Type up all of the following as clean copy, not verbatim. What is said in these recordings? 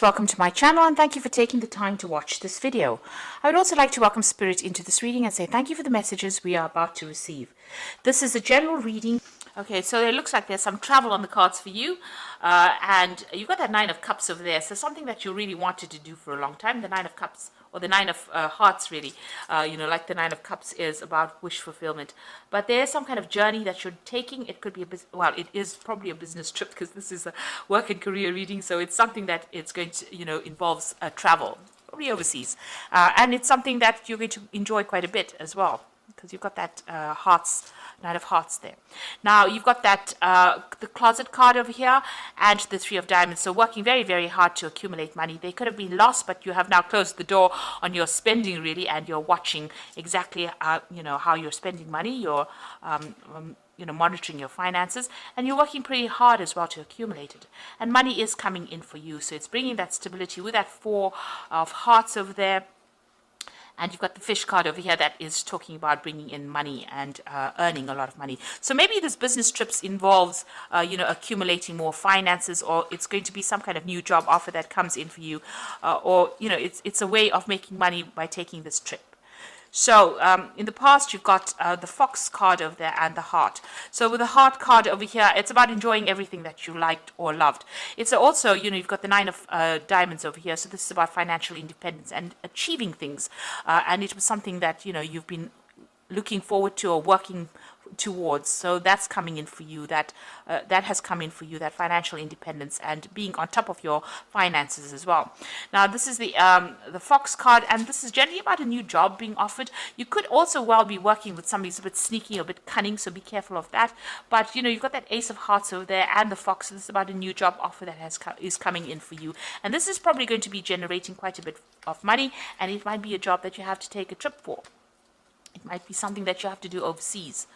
Welcome to my channel and thank you for taking the time to watch this video. I would also like to welcome Spirit into this reading and say thank you for the messages we are about to receive. This is a general reading. Okay, so it looks like there's some travel on the cards for you, and you've got that Nine of Cups over there, so something that you really wanted to do for a long time. The Nine of Cups, or the Nine of Hearts really, like the Nine of Cups is about wish fulfillment. But there's some kind of journey that you're taking. It could be it is probably a business trip because this is a work and career reading, so it's something that it's going to, involves travel, probably overseas. And it's something that you're going to enjoy quite a bit as well, because you've got that Knight of Hearts there. Now you've got that the closet card over here and the Three of Diamonds. So working very, very hard to accumulate money. They could have been lost, but you have now closed the door on your spending really, and you're watching exactly how you're spending money. You're monitoring your finances, and you're working pretty hard as well to accumulate it. And money is coming in for you, so it's bringing that stability with that Four of Hearts over there. And you've got the Fish card over here that is talking about bringing in money and earning a lot of money. So maybe this business trips involves, accumulating more finances, or it's going to be some kind of new job offer that comes in for you, or it's a way of making money by taking this trip. So in the past, you've got the Fox card over there and the Heart. So with the Heart card over here, it's about enjoying everything that you liked or loved. It's also, you've got the Nine of Diamonds over here. So this is about financial independence and achieving things. And it was something that, you've been looking forward to or working towards. So that's coming in for you. That has come in for you, that financial independence and being on top of your finances as well. Now this is the Fox card, and this is generally about a new job being offered. You could also well be working with somebody who's a bit sneaky or a bit cunning, so be careful of that. But you've got that Ace of Hearts over there and the Fox. So this is about a new job offer that is coming in for you, and this is probably going to be generating quite a bit of money, and it might be a job that you have to take a trip for. It might be something that you have to do overseas.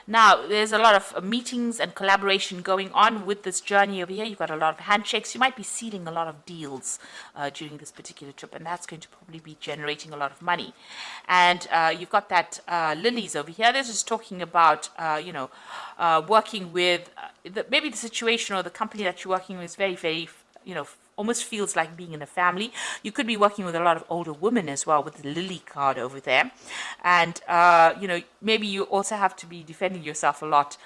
Now, there's a lot of meetings and collaboration going on with this journey over here. You've got a lot of handshakes. You might be sealing a lot of deals during this particular trip, and that's going to probably be generating a lot of money. And you've got that lilies over here. This is talking about, working with, maybe the situation or the company that you're working with is very, very, almost feels like being in a family. You could be working with a lot of older women as well with the Lily card over there. And, maybe you also have to be defending yourself a lot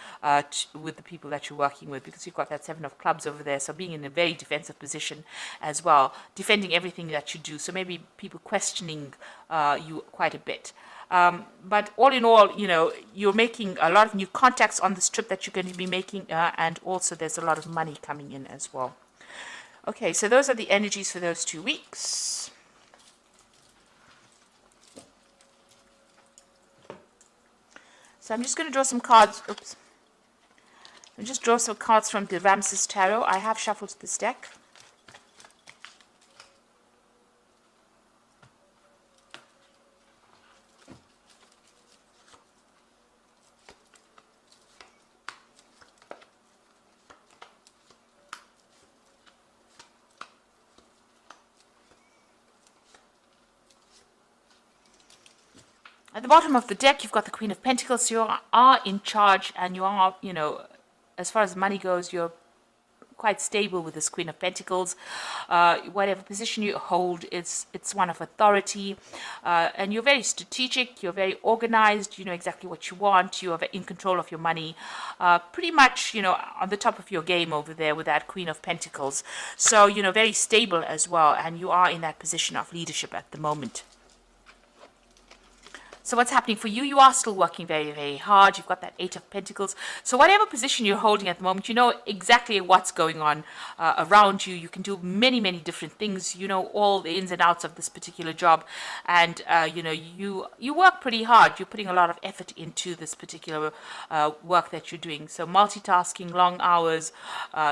with the people that you're working with, because you've got that Seven of Clubs over there. So being in a very defensive position as well, defending everything that you do. So maybe people questioning you quite a bit. But all in all, you're making a lot of new contacts on this trip that you're going to be making. And also there's a lot of money coming in as well. Okay, so those are the energies for those 2 weeks. So I'm just going to draw some cards. Oops. I'll just draw some cards from the Ramses Tarot. I have shuffled this deck. At the bottom of the deck, you've got the Queen of Pentacles. You are in charge, and you are, as far as money goes, you're quite stable with this Queen of Pentacles. Whatever position you hold, it's one of authority, and you're very strategic. You're very organized. You know exactly what you want. You are in control of your money. Pretty much, on the top of your game over there with that Queen of Pentacles. So, very stable as well, and you are in that position of leadership at the moment. So what's happening for you? You are still working very, very hard. You've got that Eight of Pentacles. So whatever position you're holding at the moment, you know exactly what's going on around you. You can do many, many different things. You know all the ins and outs of this particular job. And, you work pretty hard. You're putting a lot of effort into this particular work that you're doing. So multitasking, long hours,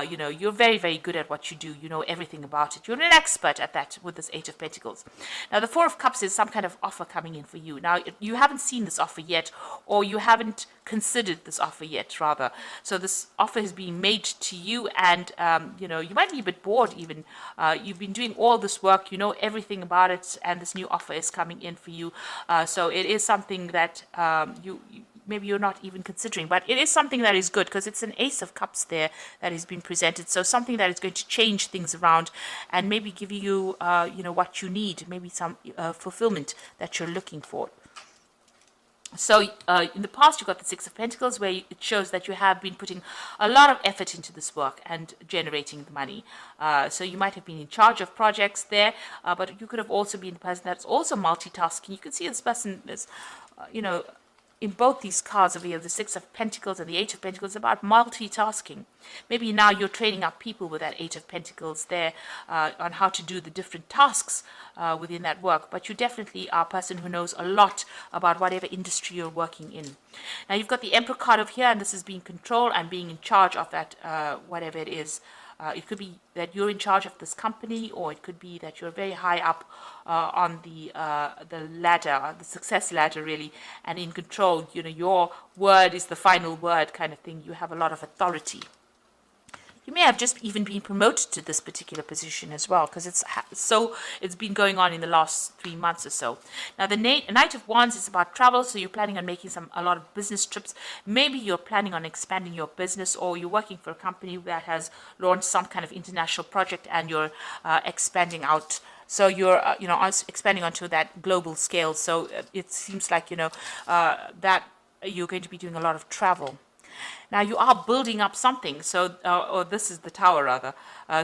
you're very, very good at what you do. You know everything about it. You're an expert at that with this Eight of Pentacles. Now, the Four of Cups is some kind of offer coming in for you. Now, you haven't seen this offer yet, or you haven't considered this offer yet, rather. So this offer is being made to you, and you might be a bit bored even. You've been doing all this work, you know everything about it, and this new offer is coming in for you. So it is something that maybe you're not even considering. But it is something that is good because it's an Ace of Cups there that is being presented. So something that is going to change things around and maybe give you, what you need, maybe some fulfillment that you're looking for. So in the past, you got the Six of Pentacles, where it shows that you have been putting a lot of effort into this work and generating the money. So you might have been in charge of projects there, but you could have also been the person that's also multitasking. You can see this person is, in both these cards over here, the Six of Pentacles and the Eight of Pentacles, about multitasking. Maybe now you're training up people with that Eight of Pentacles there on how to do the different tasks within that work. But you definitely are a person who knows a lot about whatever industry you're working in. Now you've got the Emperor card over here, and this is being control and being in charge of that, whatever it is. It could be that you're in charge of this company, or it could be that you're very high up on the ladder, the success ladder, really, and in control. Your word is the final word, kind of thing. You have a lot of authority. You may have just even been promoted to this particular position as well, because it's been going on in the last 3 months or so. Now, the Knight of Wands is about travel, so you're planning on making a lot of business trips. Maybe you're planning on expanding your business, or you're working for a company that has launched some kind of international project, and you're expanding out. So you're, expanding onto that global scale. So it seems like, that you're going to be doing a lot of travel. Now you are building up something, so or this is the Tower rather.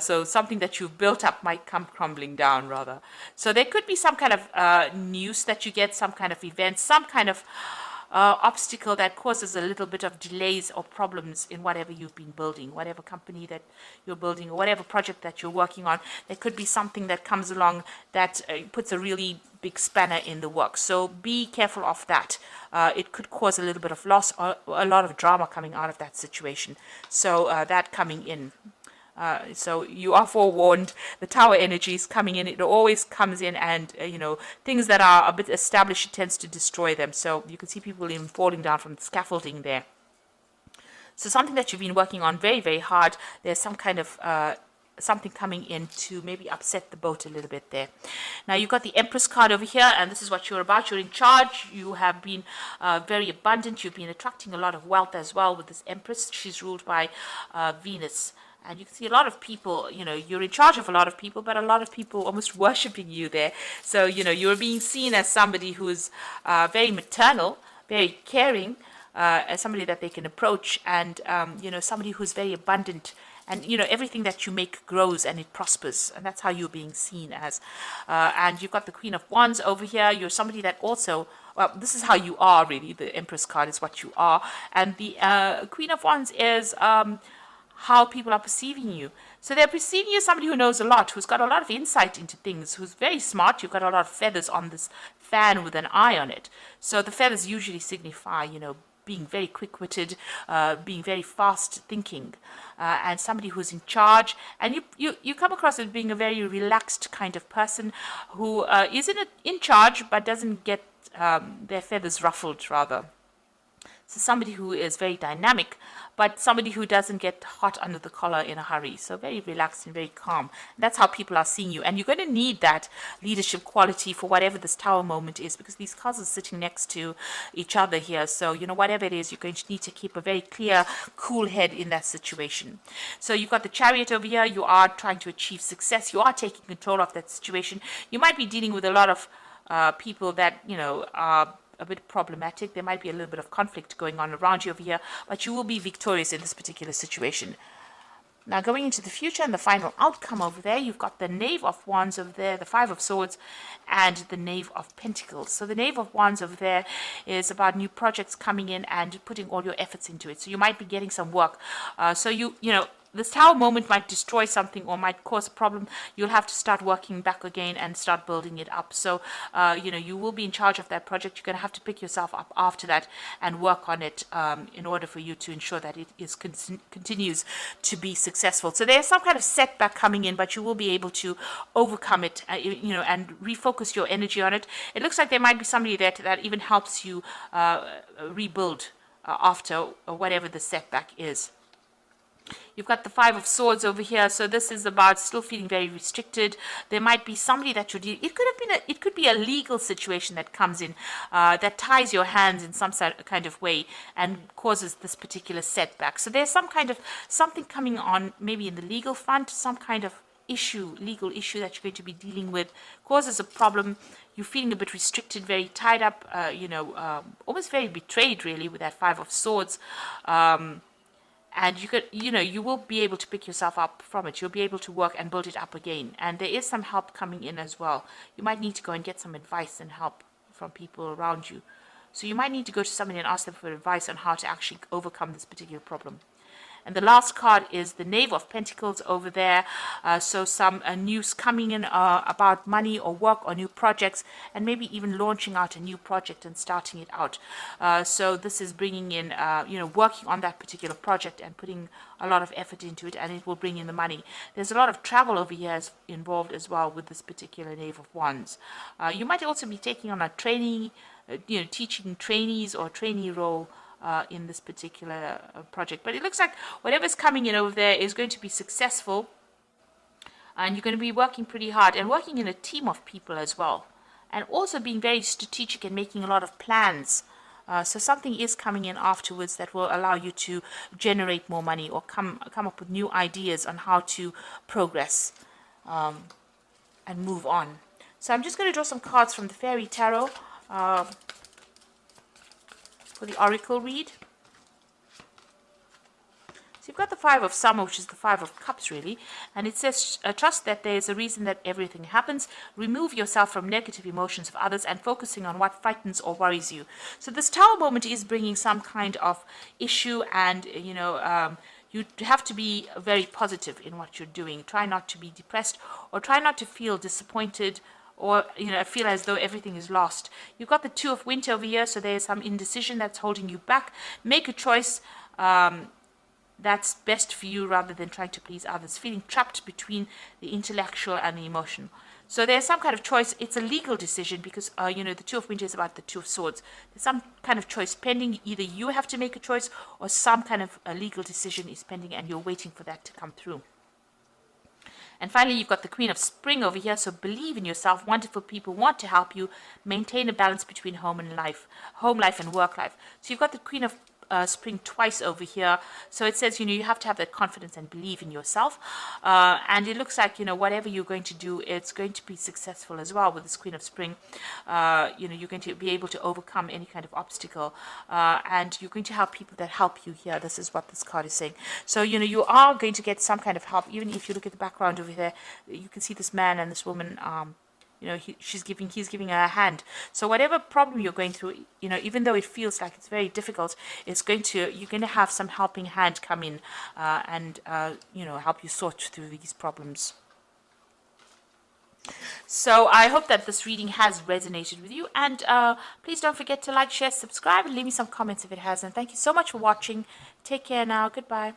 So something that you've built up might come crumbling down rather. So there could be some kind of news that you get, some kind of event, some kind of obstacle that causes a little bit of delays or problems in whatever you've been building, whatever company that you're building, or whatever project that you're working on. There could be something that comes along that puts a really big spanner in the work. So be careful of that. It could cause a little bit of loss or a lot of drama coming out of that situation. So that coming in. So you are forewarned. The Tower energy is coming in. It always comes in, and things that are a bit established, it tends to destroy them. So you can see people even falling down from the scaffolding there. So something that you've been working on very, very hard. There's some kind of something coming in to maybe upset the boat a little bit there. Now you've got the Empress card over here, and this is what you're about. You're in charge. You have been very abundant. You've been attracting a lot of wealth as well with this Empress. She's ruled by Venus. And you can see a lot of people, you're in charge of a lot of people, but a lot of people almost worshipping you there. So, you're being seen as somebody who is very maternal, very caring, as somebody that they can approach, and, somebody who's very abundant. And, everything that you make grows and it prospers. And that's how you're being seen as. And you've got the Queen of Wands over here. You're somebody that also, well, this is how you are, really. The Empress card is what you are. And the Queen of Wands is how people are perceiving you. So they're perceiving you as somebody who knows a lot, who's got a lot of insight into things, who's very smart. You've got a lot of feathers on this fan with an eye on it. So the feathers usually signify, being very quick-witted, being very fast-thinking, and somebody who's in charge. And you come across as being a very relaxed kind of person who is in charge but doesn't get their feathers ruffled, rather. So somebody who is very dynamic, but somebody who doesn't get hot under the collar in a hurry. So very relaxed and very calm. That's how people are seeing you. And you're going to need that leadership quality for whatever this Tower moment is, because these cards are sitting next to each other here. So, whatever it is, you're going to need to keep a very clear, cool head in that situation. So you've got the Chariot over here. You are trying to achieve success. You are taking control of that situation. You might be dealing with a lot of people that, are a bit problematic. There might be a little bit of conflict going on around you over here, but you will be victorious in this particular situation. Now going into the future and the final outcome over there, you've got the Knave of Wands over there, the Five of Swords, and the Knave of Pentacles. So the Knave of Wands over there is about new projects coming in and putting all your efforts into it. So you might be getting some work. This Tower moment might destroy something or might cause a problem. You'll have to start working back again and start building it up. So, you will be in charge of that project. You're going to have to pick yourself up after that and work on it in order for you to ensure that it continues to be successful. So there's some kind of setback coming in, but you will be able to overcome it, and refocus your energy on it. It looks like there might be somebody there that even helps you rebuild after whatever the setback is. You've got the Five of Swords over here, so this is about still feeling very restricted. There might be somebody that you're dealing. It could have been it could be a legal situation that comes in that ties your hands in some kind of way and causes this particular setback. So there's some kind of something coming on, maybe in the legal front, some kind of legal issue that you're going to be dealing with, causes a problem. You're feeling a bit restricted, very tied up, almost very betrayed, really, with that Five of Swords. And you will be able to pick yourself up from it. You'll be able to work and build it up again. And there is some help coming in as well. You might need to go and get some advice and help from people around you. So you might need to go to somebody and ask them for advice on how to actually overcome this particular problem. And the last card is the Knave of Pentacles over there. So some news coming in about money or work or new projects, and maybe even launching out a new project and starting it out. So this is bringing in, working on that particular project and putting a lot of effort into it, and it will bring in the money. There's a lot of travel over here involved as well with this particular Knave of Wands. You might also be taking on a training, teaching trainees or trainee role in this particular project. But it looks like whatever's coming in over there is going to be successful, and you're going to be working pretty hard and working in a team of people as well, and also being very strategic and making a lot of plans. So something is coming in afterwards that will allow you to generate more money or come up with new ideas on how to progress and move on. So I'm just going to draw some cards from the Fairy Tarot for the Oracle read. So you've got the Five of Summer, which is the Five of Cups, really. And it says, trust that there is a reason that everything happens. Remove yourself from negative emotions of others and focusing on what frightens or worries you. So this Tower moment is bringing some kind of issue, and, you have to be very positive in what you're doing. Try not to be depressed, or try not to feel disappointed, or feel as though everything is lost. You've got the Two of Winter over here, so there's some indecision that's holding you back. Make a choice that's best for you rather than trying to please others. Feeling trapped between the intellectual and the emotional. So there's some kind of choice. It's a legal decision because, the Two of Winter is about the Two of Swords. There's some kind of choice pending. Either you have to make a choice or some kind of a legal decision is pending and you're waiting for that to come through. And finally, you've got the Queen of Spring over here. So believe in yourself. Wonderful people want to help you maintain a balance between home life and work life. So you've got the Queen of Spring twice over here. So it says, you have to have that confidence and believe in yourself. And it looks like, whatever you're going to do, it's going to be successful as well with this Queen of Spring. You're going to be able to overcome any kind of obstacle. And you're going to help people that help you here. This is what this card is saying. So, you are going to get some kind of help. Even if you look at the background over there, you can see this man and this woman, he's giving her a hand. So whatever problem you're going through, even though it feels like it's very difficult, you're going to have some helping hand come in and help you sort through these problems. So I hope that this reading has resonated with you, and please don't forget to like, share, subscribe, and leave me some comments if it has. And thank you so much for watching. Take care now. Goodbye.